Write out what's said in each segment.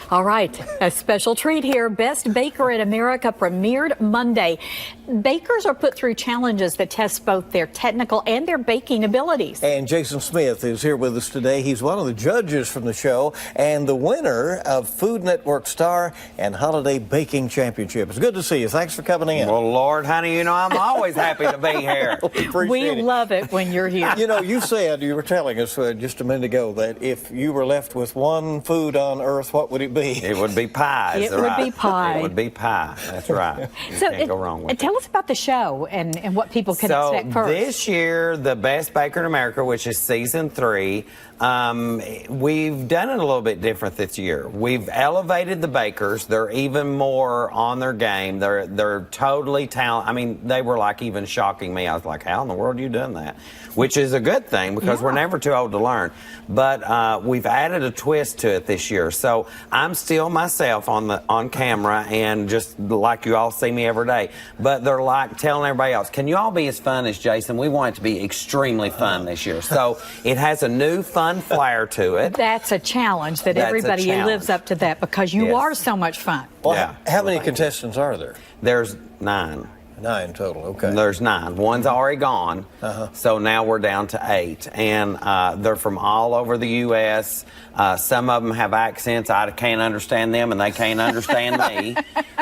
All right, a special treat here. Best Baker in America premiered Monday. Bakers are put through challenges that test both their technical and their baking abilities. And Jason Smith is here with us today. He's one of the judges from the show and the winner of Food Network Star and Holiday Baking Championship. It's good to see you. Thanks for coming in. Well, Lord, honey, you know, I'm always happy to be here. We love it when you're here. You know, you were telling us just a minute ago that if you were left with one food on earth, what would it be? It would be pies. It would be pie. It would be pie. That's right. You So can't go wrong with it. tell us about the show and what people can expect first. This year, the Best Baker in America, which is season 3, we've done it a little bit different this year. We've elevated the bakers. They're even more on their game. They're totally talented. I mean, they were like even shocking me. I was like, how in the world are you doing that? Which is a good thing because we're never too old to learn. But we've added a twist to it this year. So I'm still myself on camera and just like you all see me every day. But they're like telling everybody else, can you all be as fun as Jason? We want it to be extremely fun this year. So it has a new fun flair to it. That's a challenge that everybody lives up to that because you are so much fun. Well, how many contestants are there? There's 9. 9 total, okay. There's 9. One's already gone, so now we're down to 8. And they're from all over the U.S. Some of them have accents. I can't understand them, and they can't understand me.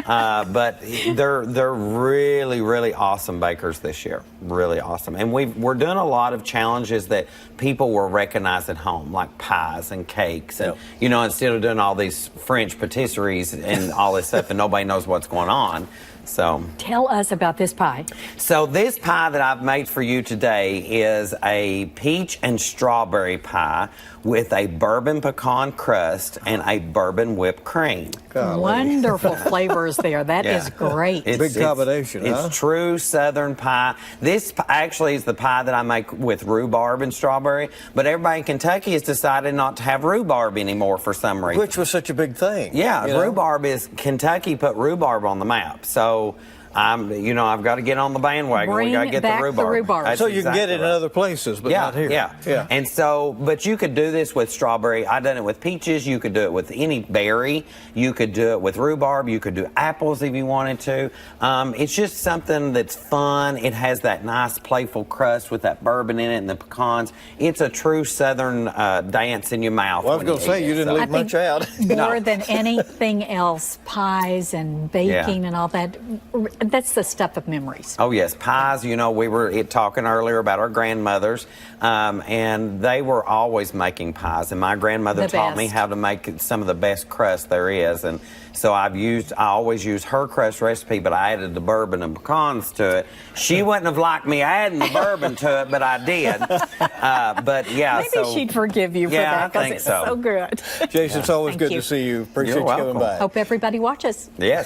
But they're really, really awesome bakers this year. Really awesome. And we're doing a lot of challenges that people will recognize at home, like pies and cakes. And, you know, instead of doing all these French patisseries and all this stuff and nobody knows what's going on. So tell us about this pie. So this pie that I've made for you today is a peach and strawberry pie with a bourbon pecan crust and a bourbon whipped cream. Golly. Wonderful flavors there. That is great. Big combination, huh? It's true Southern pie. This actually is the pie that I make with rhubarb and strawberry, but everybody in Kentucky has decided not to have rhubarb anymore for some reason. Which was such a big thing. Yeah, rhubarb is, Kentucky put rhubarb on the map. So I've got to get on the bandwagon. We got to get the rhubarb. So you can get it in other places, but not here. Yeah. And so, but you could do this with strawberry. I done it with peaches. You could do it with any berry. You could do it with rhubarb. You could do apples if you wanted to. It's just something that's fun. It has that nice, playful crust with that bourbon in it and the pecans. It's a true Southern dance in your mouth. Well, I was going to say, you didn't leave much out. More than anything else, pies and baking and all that. That's the stuff of memories. Oh, yes. Pies, you know, we were talking earlier about our grandmothers, and they were always making pies. And my grandmother taught me how to make some of the best crust there is. And so I always use her crust recipe, but I added the bourbon and pecans to it. She wouldn't have liked me adding the bourbon to it, but I did. But yeah. Maybe she'd forgive you for that because it's so good. Jason, it's always good to see you. Appreciate you coming by. Hope everybody watches. Yes.